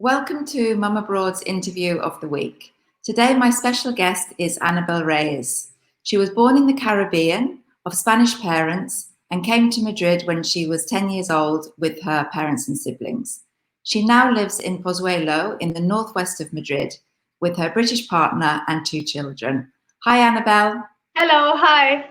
Welcome to MumAbroad's interview of the week. Today, my special guest is Annabelle Reyes. She was born in the Caribbean of Spanish parents and came to Madrid when she was 10 years old with her parents and siblings. She now lives in Pozuelo in the northwest of Madrid with her British partner and 2 children. Hi, Annabelle. Hello, hi.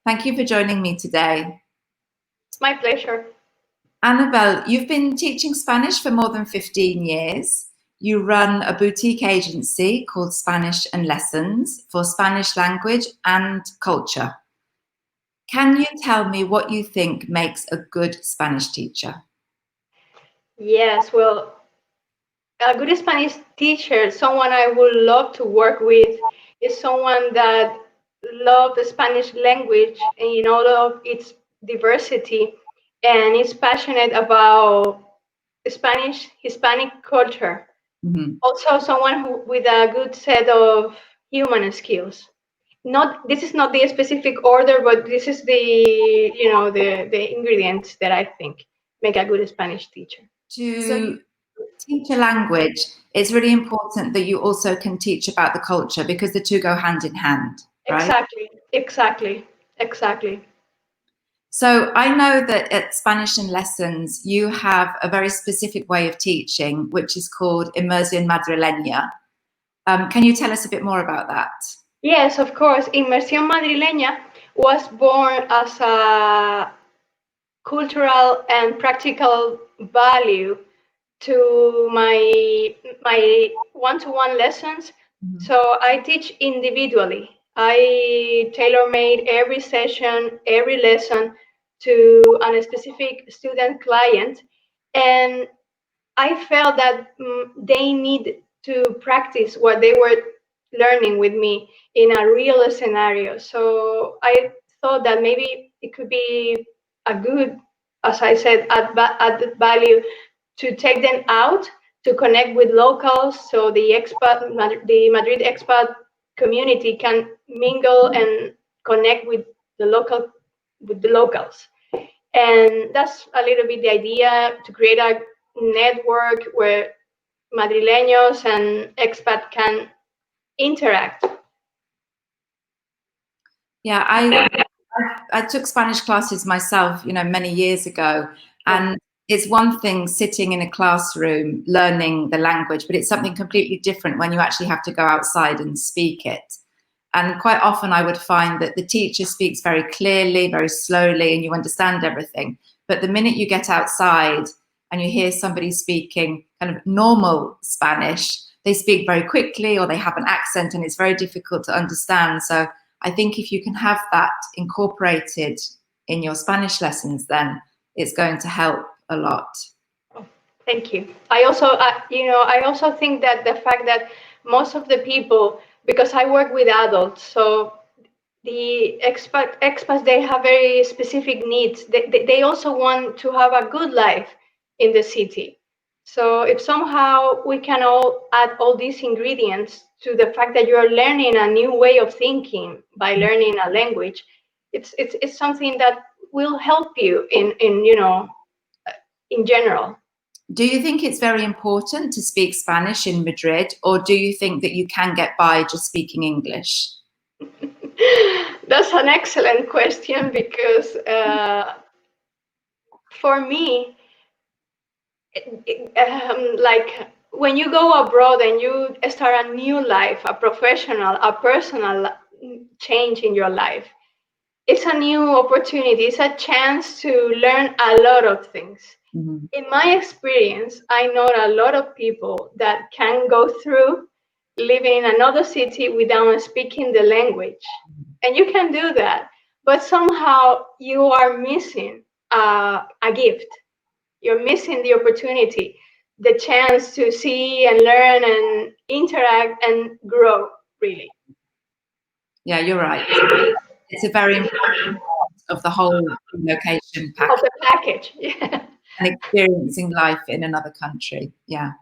Thank you for joining me today. It's my pleasure. Annabelle, you've been teaching Spanish for more than 15 years. You run a boutique agency called Spanish&Lessons for Spanish language and culture. Can you tell me what you think makes a good Spanish teacher? Yes, well, a good Spanish teacher, someone I would love to work with, is someone that loves the Spanish language in all of its diversity and is passionate about Hispanic culture. Mm-hmm. Also, someone with a good set of human skills. This is not the specific order, but this is the ingredients that I think make a good Spanish teacher. To teach a language, it's really important that you also can teach about the culture because the two go hand in hand, right? Exactly. So I know that at Spanish&Lessons, you have a very specific way of teaching, which is called Inmersion Madrileña. Can you tell us a bit more about that? Yes, of course. Inmersión Madrileña was born as a cultural and practical value to my one-to-one lessons. Mm-hmm. So I teach individually. I tailor-made every session, every lesson to a specific student client, and I felt that they need to practice what they were learning with me in a real scenario. So I thought that maybe it could be a good, as I said, added value to take them out to connect with locals, so the Madrid expat community can mingle and connect with the locals. And that's a little bit the idea, to create a network where Madrileños and expat can interact. Yeah, I took Spanish classes myself, many years ago, and it's one thing sitting in a classroom learning the language, but it's something completely different when you actually have to go outside and speak it. And quite often I would find that the teacher speaks very clearly, very slowly, and you understand everything. But the minute you get outside and you hear somebody speaking kind of normal Spanish, they speak very quickly or they have an accent and it's very difficult to understand. So I think if you can have that incorporated in your Spanish lessons, then it's going to help a lot. Oh, thank you. I also think that the fact that most of the people, because I work with adults, so the expats, they have very specific needs. They also want to have a good life in the city. So if somehow we can all add all these ingredients to the fact that you're learning a new way of thinking by learning a language, it's something that will help you in general. Do you think it's very important to speak Spanish in Madrid, or do you think that you can get by just speaking English? That's an excellent question, because for me, like when you go abroad and you start a new life, a professional, a personal change in your life, it's a new opportunity. It's a chance to learn a lot of things. Mm-hmm. In my experience, I know a lot of people that can go through living in another city without speaking the language. And you can do that, but somehow you are missing a gift. You're missing the opportunity, the chance to see and learn and interact and grow, really. Yeah, you're right. It's a very important part of the whole location package. Of the package, yeah. And experiencing life in another country, yeah.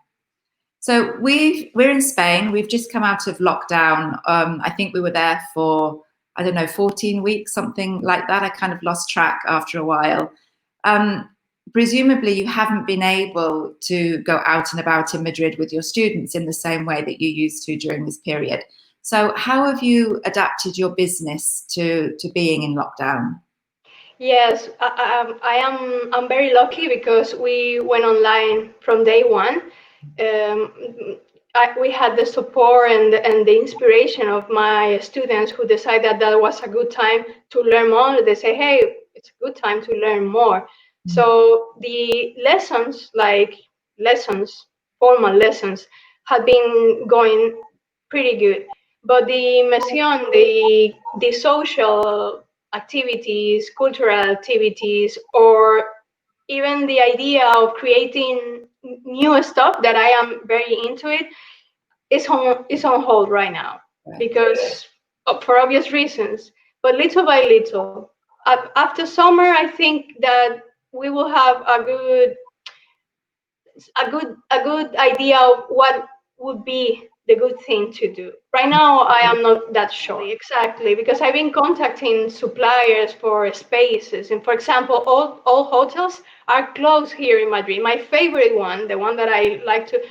So we're in Spain. We've just come out of lockdown. I think we were there for, 14 weeks, something like that. I kind of lost track after a while. presumably you haven't been able to go out and about in Madrid with your students in the same way that you used to during this period. So how have you adapted your business to being in lockdown? Yes, I'm very lucky because we went online from day one. We had the support and the inspiration of my students who decided that was a good time to learn more. They say, hey, it's a good time to learn more. So the lessons, formal lessons, had been going pretty good. But the immersion, the social activities, cultural activities, or even the idea of creating new stuff that I am very into it is on hold right now because for obvious reasons. But little by little, after summer, I think that we will have a good idea of what would be the good thing to do. Right now, I am not that sure exactly because I've been contacting suppliers for spaces. And for example, all hotels are closed here in Madrid. My favorite one, the one that I like to,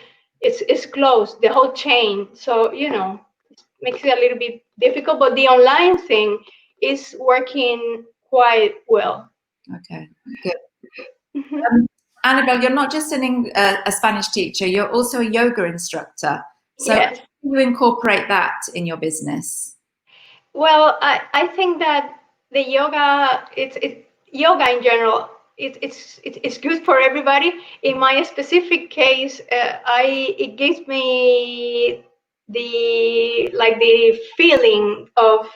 is closed, the whole chain. So, you know, it makes it a little bit difficult, but the online thing is working quite well. Okay, good. Annabelle, you're not just a Spanish teacher, you're also a yoga instructor. So Yes. how do you incorporate that in your business? Well, I think that the yoga in general, it's good for everybody. In my specific case, it gives me the feeling of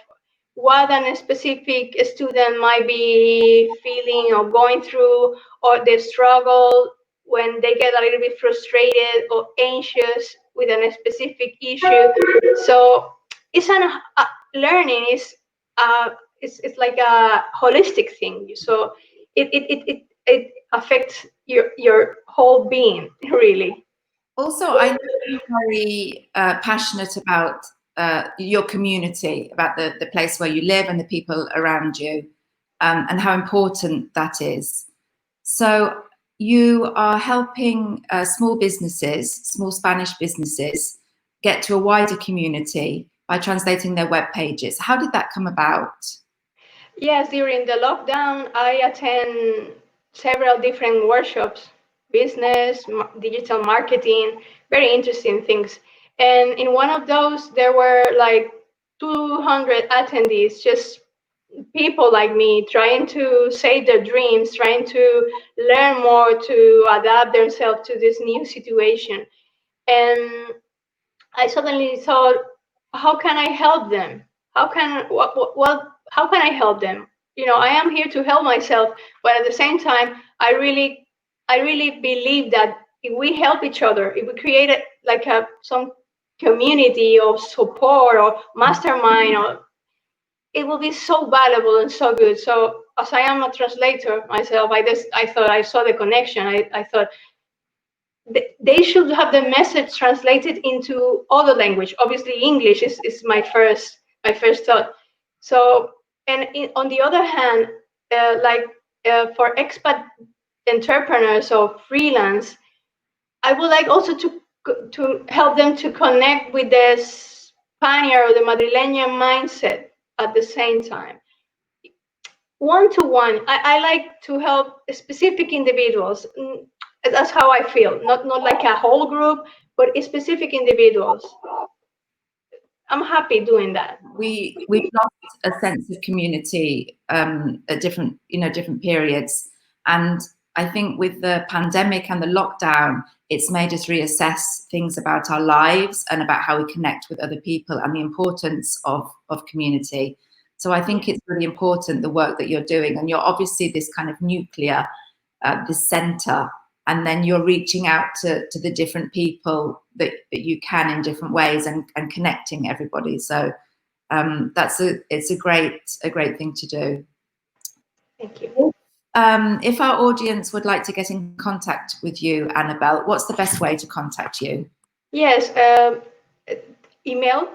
what a specific student might be feeling or going through, or the struggle when they get a little bit frustrated or anxious with a specific issue. So it's learning is it's like a holistic thing. So it affects your whole being, really. Also, I know you're very passionate about your community, about the place where you live and the people around you, and how important that is. So you are helping small businesses, small Spanish businesses, get to a wider community by translating their web pages. How did that come about? Yes, during the lockdown, I attend several different workshops, business, digital marketing, very interesting things. And in one of those, there were like 200 attendees, just people like me trying to save their dreams, trying to learn more to adapt themselves to this new situation. And I suddenly thought, how can I help them? How can I help them? You know, I am here to help myself, but at the same time, I really believe that if we help each other, if we create like some community of support or mastermind, or it will be so valuable and so good. So as I am a translator myself, I thought I saw the connection. I thought they should have the message translated into other language. Obviously, English is my first thought. So, and on the other hand, for expat entrepreneurs or freelance, I would like also to help them to connect with the Spaniard or the Madrileña mindset at the same time. One-to-one, I like to help specific individuals. That's how I feel. Not like a whole group, but specific individuals. I'm happy doing that. We've lost a sense of community at different periods, and I think with the pandemic and the lockdown, it's made us reassess things about our lives and about how we connect with other people and the importance of community. So I think it's really important, the work that you're doing, and you're obviously this kind of nuclear, this center, and then you're reaching out to the different people that you can in different ways and connecting everybody. So it's a great thing to do. Thank you. If our audience would like to get in contact with you, Annabelle, what's the best way to contact you? Yes, email.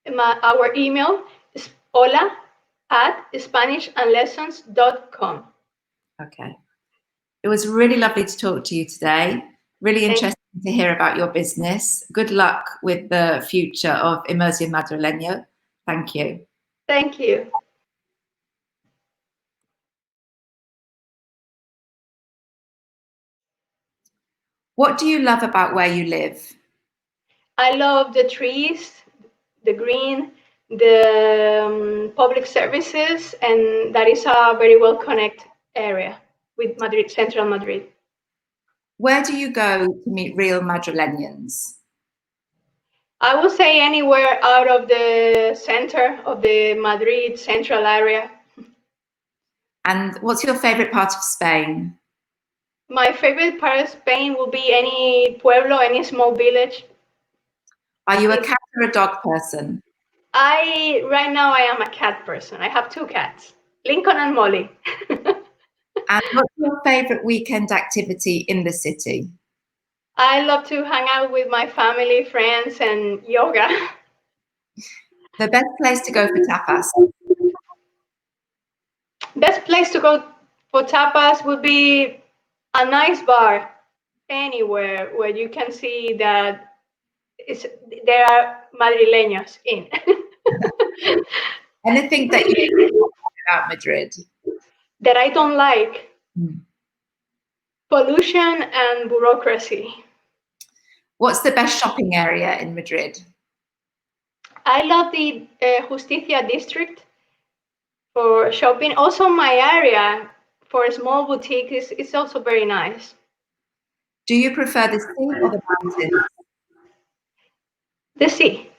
Our email is hola@spanishandlessons.com. Okay. It was really lovely to talk to you today. Really interesting to hear about your business. Good luck with the future of Inmersión Madrileña. Thank you. Thank you. What do you love about where you live? I love the trees, the green, the public services, and that is a very well connected area with Madrid, central Madrid. Where do you go to meet real Madrileñans? I would say anywhere out of the center of the Madrid central area. And what's your favorite part of Spain? My favorite part of Spain will be any pueblo, any small village. Are you a cat or a dog person? Right now I am a cat person. I have 2 cats, Lincoln and Molly. And what's your favorite weekend activity in the city? I love to hang out with my family, friends, and yoga. The best place to go for tapas? Best place to go for tapas would be a nice bar anywhere where you can see that there are Madrileños in. Anything that you like about Madrid? That I don't like? Pollution and bureaucracy. What's the best shopping area in Madrid? I love the Justicia district for shopping. Also, my area for a small boutique is also very nice. Do you prefer the sea or the mountains? The sea.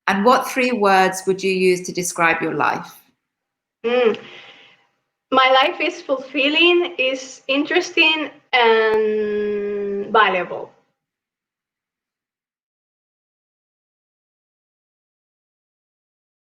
And what 3 words would you use to describe your life? My life is fulfilling, is interesting, and valuable.